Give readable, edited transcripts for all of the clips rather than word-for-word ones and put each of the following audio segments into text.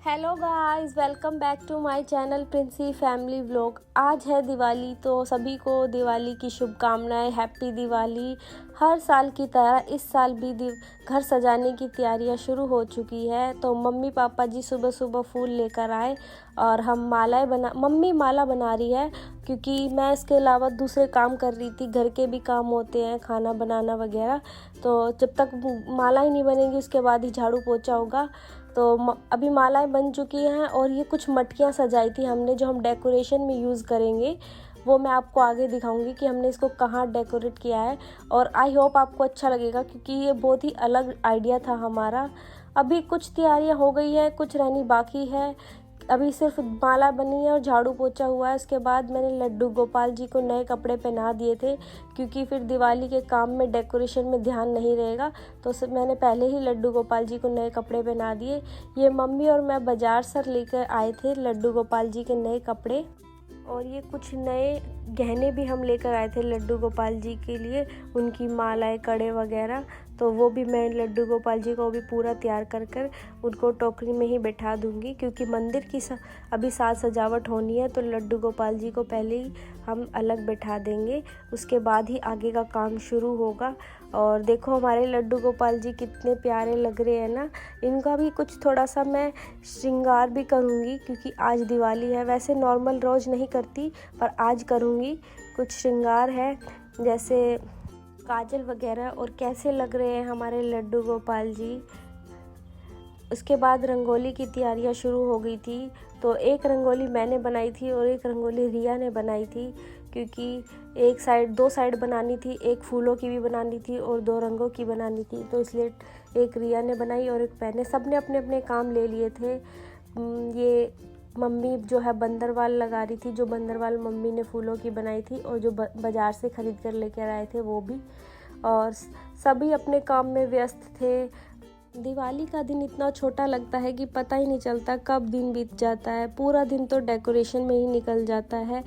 Hello guys, welcome back to my channel Princy family vlog. आज है दिवाली, तो सभी को दिवाली की शुभकामनाएं। हैप्पी दिवाली। हर साल की तरह इस साल भी घर सजाने की तैयारियां शुरू हो चुकी है। तो मम्मी पापा जी सुबह सुबह फूल लेकर आए और हम मम्मी माला बना रही है, क्योंकि मैं इसके अलावा दूसरे काम कर रही थी। घर के भी काम होते हैं, खाना बनाना वगैरह। तो जब तक माला ही नहीं बनेगी उसके बाद ही झाड़ू पोछा होगा। तो अभी मालाएं बन चुकी हैं और ये कुछ मटकियाँ सजाई थी हमने, जो हम डेकोरेशन में यूज़ करेंगे। वो मैं आपको आगे दिखाऊंगी कि हमने इसको कहाँ डेकोरेट किया है, और आई होप आपको अच्छा लगेगा, क्योंकि ये बहुत ही अलग आइडिया था हमारा। अभी कुछ तैयारियां हो गई है, कुछ रहनी बाकी है। अभी सिर्फ माला बनी है और झाड़ू पोछा हुआ है। उसके बाद मैंने लड्डू गोपाल जी को नए कपड़े पहना दिए थे, क्योंकि फिर दिवाली के काम में डेकोरेशन में ध्यान नहीं रहेगा। तो मैंने पहले ही लड्डू गोपाल जी को नए कपड़े पहना दिए। ये मम्मी और मैं बाज़ार से लेकर आए थे लड्डू गोपाल जी के नए कपड़े, और ये कुछ नए गहने भी हम लेकर आए थे लड्डू गोपाल जी के लिए, उनकी मालाएं, कड़े वगैरह। तो वो भी मैं लड्डू गोपाल जी को भी पूरा तैयार कर उनको टोकरी में ही बैठा दूंगी, क्योंकि मंदिर की अभी साज सजावट होनी है। तो लड्डू गोपाल जी को पहले ही हम अलग बैठा देंगे, उसके बाद ही आगे का काम शुरू होगा। और देखो हमारे लड्डू गोपाल जी कितने प्यारे लग रहे हैं ना। इनका भी कुछ थोड़ा सा मैं श्रृंगार भी करूँगी, क्योंकि आज दिवाली है। वैसे नॉर्मल रोज़ नहीं करती, पर आज करूँगी। कुछ श्रृंगार है, जैसे काजल वगैरह। और कैसे लग रहे हैं हमारे लड्डू गोपाल जी। उसके बाद रंगोली की तैयारियां शुरू हो गई थी। तो एक रंगोली मैंने बनाई थी और एक रंगोली रिया ने बनाई थी, क्योंकि दो साइड बनानी थी। एक फूलों की भी बनानी थी और दो रंगों की बनानी थी। तो इसलिए एक रिया ने बनाई और एक मैंने। सब ने अपने अपने काम ले लिए थे। ये मम्मी जो है बंदरवाल लगा रही थी, जो बंदरवाल मम्मी ने फूलों की बनाई थी, और जो बाज़ार से ख़रीद कर लेकर आए थे वो भी। और सभी अपने काम में व्यस्त थे। दिवाली का दिन इतना छोटा लगता है कि पता ही नहीं चलता कब दिन बीत जाता है। पूरा दिन तो डेकोरेशन में ही निकल जाता है।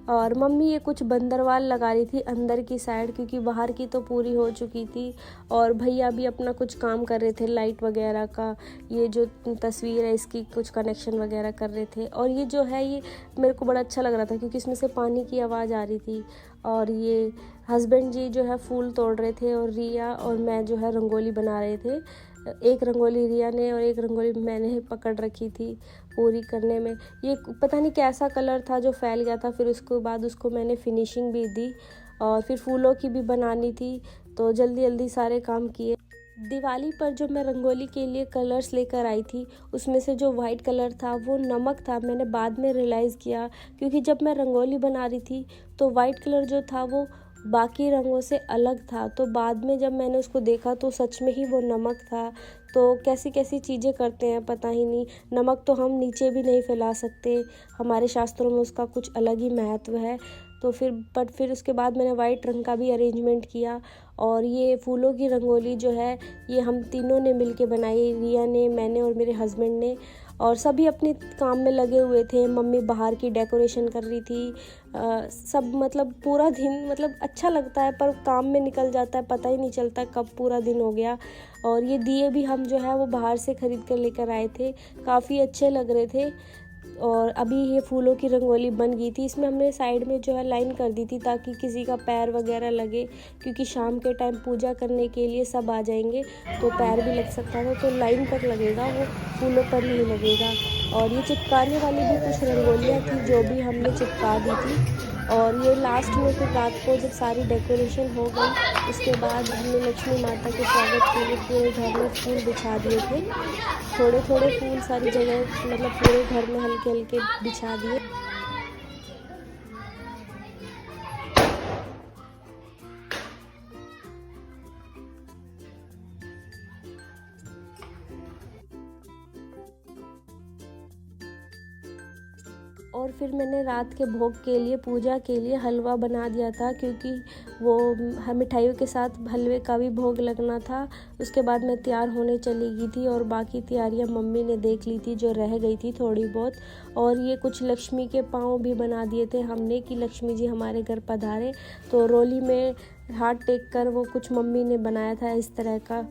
और मम्मी ये कुछ बंदरवाल लगा रही थी अंदर की साइड, क्योंकि बाहर की तो पूरी हो चुकी थी। और भैया भी अपना कुछ काम कर रहे थे लाइट वगैरह का। ये जो तस्वीर है इसकी कुछ कनेक्शन वगैरह कर रहे थे। और ये जो है ये मेरे को बड़ा अच्छा लग रहा था, क्योंकि इसमें से पानी की आवाज़ आ रही थी। और ये हस्बैंड जी जो है फूल तोड़ रहे थे, और रिया और मैं जो है रंगोली बना रहे थे। एक रंगोली रिया ने और एक रंगोली मैंने पकड़ रखी थी पूरी करने में। ये पता नहीं कैसा कलर था जो फैल गया था। फिर उसके बाद उसको मैंने फिनिशिंग भी दी, और फिर फूलों की भी बनानी थी। तो जल्दी जल्दी सारे काम किए। दिवाली पर जो मैं रंगोली के लिए कलर्स लेकर आई थी, उसमें से जो वाइट कलर था वो नमक था। मैंने बाद में रियलाइज़ किया, क्योंकि जब मैं रंगोली बना रही थी तो वाइट कलर जो था वो बाकी रंगों से अलग था। तो बाद में जब मैंने उसको देखा तो सच में ही वो नमक था। तो कैसी कैसी चीज़ें करते हैं पता ही नहीं। नमक तो हम नीचे भी नहीं फैला सकते, हमारे शास्त्रों में उसका कुछ अलग ही महत्व है। तो फिर उसके बाद मैंने वाइट रंग का भी अरेंजमेंट किया। और ये फूलों की रंगोली जो है ये हम तीनों ने मिलके बनाई, रिया ने, मैंने और मेरे हस्बैंड ने। और सभी अपने काम में लगे हुए थे। मम्मी बाहर की डेकोरेशन कर रही थी। सब मतलब पूरा दिन मतलब अच्छा लगता है, पर काम में निकल जाता है, पता ही नहीं चलता कब पूरा दिन हो गया। और ये दिए भी हम जो है वो बाहर से ख़रीद कर लेकर आए थे, काफ़ी अच्छे लग रहे थे। और अभी ये फूलों की रंगोली बन गई थी। इसमें हमने साइड में जो है लाइन कर दी थी, ताकि किसी का पैर वगैरह लगे, क्योंकि शाम के टाइम पूजा करने के लिए सब आ जाएंगे तो पैर भी लग सकता था। तो लाइन पर लगेगा, वो फूलों पर नहीं लगेगा। और ये चिपकाने वाली भी कुछ रंगोलियाँ थी जो भी हमने चिपका दी थी। और ये लास्ट में फिर रात को जब सारी डेकोरेशन हो गई, उसके बाद हमने लक्ष्मी माता के स्वागत के लिए पूरे घर में फूल बिछा दिए थे। थोड़े थोड़े फूल सारी जगह, मतलब पूरे घर में हल्के हल्के बिछा दिए। और फिर मैंने रात के भोग के लिए, पूजा के लिए हलवा बना दिया था, क्योंकि वो मिठाइयों के साथ हलवे का भी भोग लगना था। उसके बाद मैं तैयार होने चली गई थी, और बाकी तैयारियां मम्मी ने देख ली थी जो रह गई थी थोड़ी बहुत। और ये कुछ लक्ष्मी के पाँव भी बना दिए थे हमने, कि लक्ष्मी जी हमारे घर पधारे। तो रोली में हाथ टेक कर वो कुछ मम्मी ने बनाया था, इस तरह का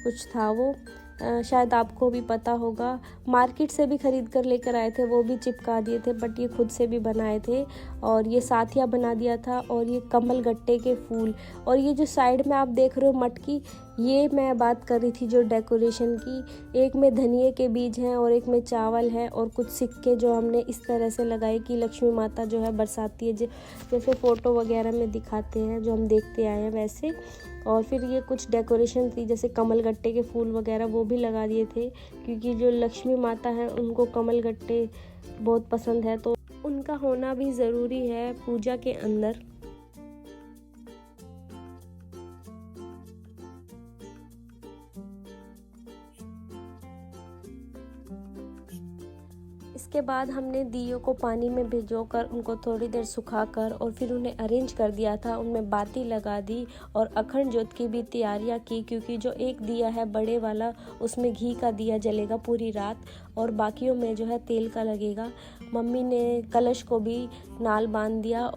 कुछ था वो। शायद आपको भी पता होगा। मार्केट से भी ख़रीद कर लेकर आए थे, वो भी चिपका दिए थे, बट ये खुद से भी बनाए थे। और ये साथिया बना दिया था, और ये कमल गट्टे के फूल, और ये जो साइड में आप देख रहे हो मटकी, ये मैं बात कर रही थी जो डेकोरेशन की। एक में धनिए के बीज हैं और एक में चावल है, और कुछ सिक्के जो हमने इस तरह से लगाए कि लक्ष्मी माता जो है बरसाती है, जैसे फ़ोटो वगैरह में दिखाते हैं, जो हम देखते आए हैं वैसे। और फिर ये कुछ डेकोरेशन थी, जैसे कमल गट्टे के फूल वगैरह वो भी लगा दिए थे, क्योंकि जो लक्ष्मी माता हैं उनको कमल गट्टे बहुत पसंद है, तो उनका होना भी ज़रूरी है पूजा के अंदर। इसके बाद हमने दियों को पानी में भिगोकर उनको थोड़ी देर सुखाकर और फिर उन्हें अरेंज कर दिया था, उनमें बाती लगा दी और अखंड ज्योत की भी तैयारियां की, क्योंकि जो एक दिया है बड़े वाला उसमें घी का दिया जलेगा पूरी रात और बाकियों में जो है तेल का लगेगा। मम्मी ने कलश को भी नाल बांध दिया।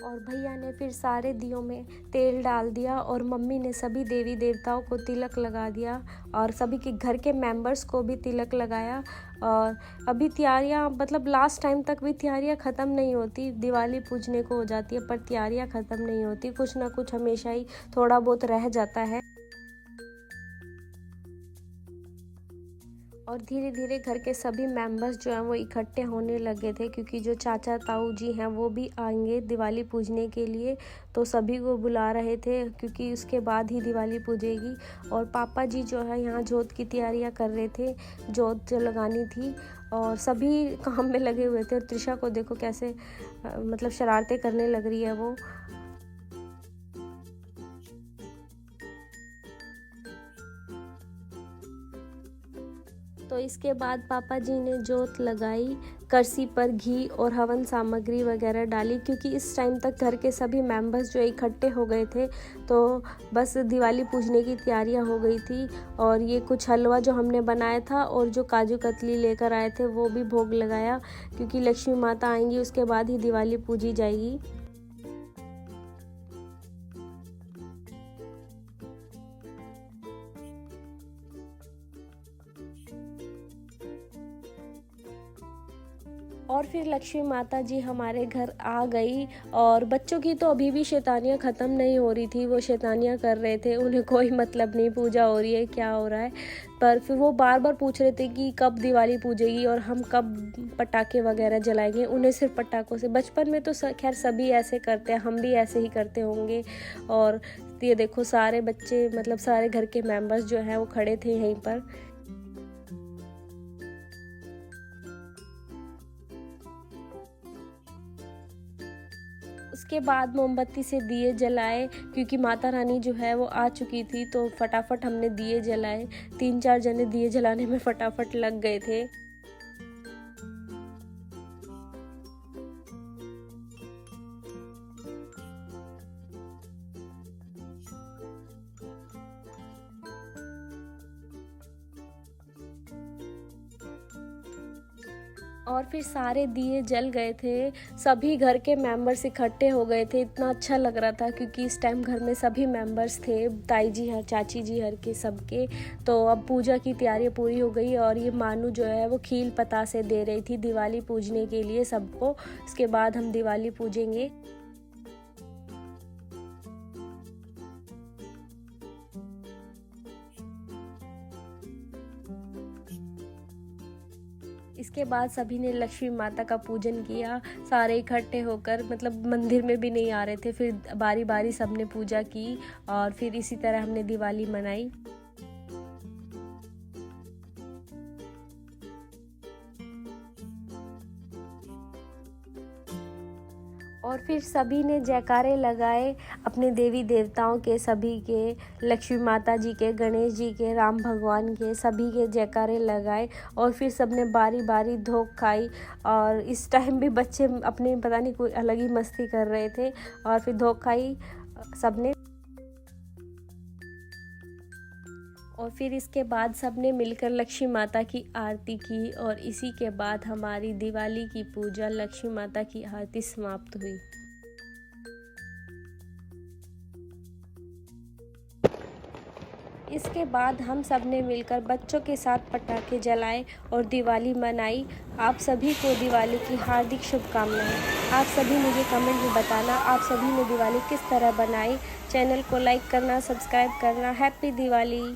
और भैया ने फिर सारे दियों में तेल डाल दिया और मम्मी ने सभी देवी देवताओं को तिलक लगा दिया और सभी के घर के मेंबर्स को भी तिलक लगाया। और अभी तैयारियां मतलब लास्ट टाइम तक भी तैयारियां ख़त्म नहीं होती, दिवाली पूजने को हो जाती है पर तैयारियां ख़त्म नहीं होती, कुछ ना कुछ हमेशा ही थोड़ा बहुत रह जाता है। और धीरे धीरे घर के सभी मेंबर्स जो हैं वो इकट्ठे होने लगे थे, क्योंकि जो चाचा ताऊ जी हैं वो भी आएंगे दिवाली पूजने के लिए, तो सभी को बुला रहे थे क्योंकि उसके बाद ही दिवाली पूजेगी। और पापा जी जो है यहाँ जोत की तैयारियां कर रहे थे, जोत जो लगानी थी, और सभी काम में लगे हुए थे। और त्रिशा को देखो कैसे मतलब शरारतें करने लग रही है वो। तो इसके बाद पापा जी ने जोत लगाई, करसी पर घी और हवन सामग्री वगैरह डाली, क्योंकि इस टाइम तक घर के सभी मेंबर्स जो इकट्ठे हो गए थे, तो बस दिवाली पूजने की तैयारियां हो गई थी। और ये कुछ हलवा जो हमने बनाया था और जो काजू कतली लेकर आए थे वो भी भोग लगाया, क्योंकि लक्ष्मी माता आएंगी उसके बाद ही दिवाली पूजी जाएगी। और फिर लक्ष्मी माता जी हमारे घर आ गई, और बच्चों की तो अभी भी शैतानियाँ ख़त्म नहीं हो रही थी, वो शैतानियाँ कर रहे थे, उन्हें कोई मतलब नहीं पूजा हो रही है क्या हो रहा है। पर फिर वो बार बार पूछ रहे थे कि कब दिवाली पूजेगी और हम कब पटाखे वगैरह जलाएंगे। उन्हें सिर्फ पटाखों से, बचपन में तो खैर सभी ऐसे करते हैं, हम भी ऐसे ही करते होंगे। और ये देखो सारे बच्चे मतलब सारे घर के मेंबर्स जो हैं वो खड़े थे यहीं पर। उसके बाद मोमबत्ती से दिए जलाए, क्योंकि माता रानी जो है वो आ चुकी थी, तो फटाफट हमने दिए जलाए। 3-4 जने दिए जलाने में फटाफट लग गए थे। और फिर सारे दिए जल गए थे, सभी घर के मेंबर्स इकट्ठे हो गए थे, इतना अच्छा लग रहा था क्योंकि इस टाइम घर में सभी मेंबर्स थे, ताई जी हर चाची जी हर के सबके। तो अब पूजा की तैयारी पूरी हो गई और ये मानू जो है वो खील पतासे दे रही थी दिवाली पूजने के लिए सबको। इसके बाद हम दिवाली पूजेंगे। इसके बाद सभी ने लक्ष्मी माता का पूजन किया, सारे इकट्ठे होकर, मतलब मंदिर में भी नहीं आ रहे थे, फिर बारी बारी सबने पूजा की और फिर इसी तरह हमने दिवाली मनाई। और फिर सभी ने जयकारे लगाए अपने देवी देवताओं के, सभी के, लक्ष्मी माता जी के, गणेश जी के, राम भगवान के, सभी के जयकारे लगाए। और फिर सबने बारी बारी धोख खाई। और इस टाइम भी बच्चे अपने पता नहीं कोई अलग ही मस्ती कर रहे थे, और फिर धोख खाई सबने। और फिर इसके बाद सबने मिलकर लक्ष्मी माता की आरती की और इसी के बाद हमारी दिवाली की पूजा लक्ष्मी माता की आरती समाप्त हुई। इसके बाद हम सब ने मिलकर बच्चों के साथ पटाखे जलाए और दिवाली मनाई। आप सभी को दिवाली की हार्दिक शुभकामनाएं। आप सभी मुझे कमेंट में बताना आप सभी ने दिवाली किस तरह बनाई। चैनल को लाइक करना, सब्सक्राइब करना। हैप्पी दिवाली।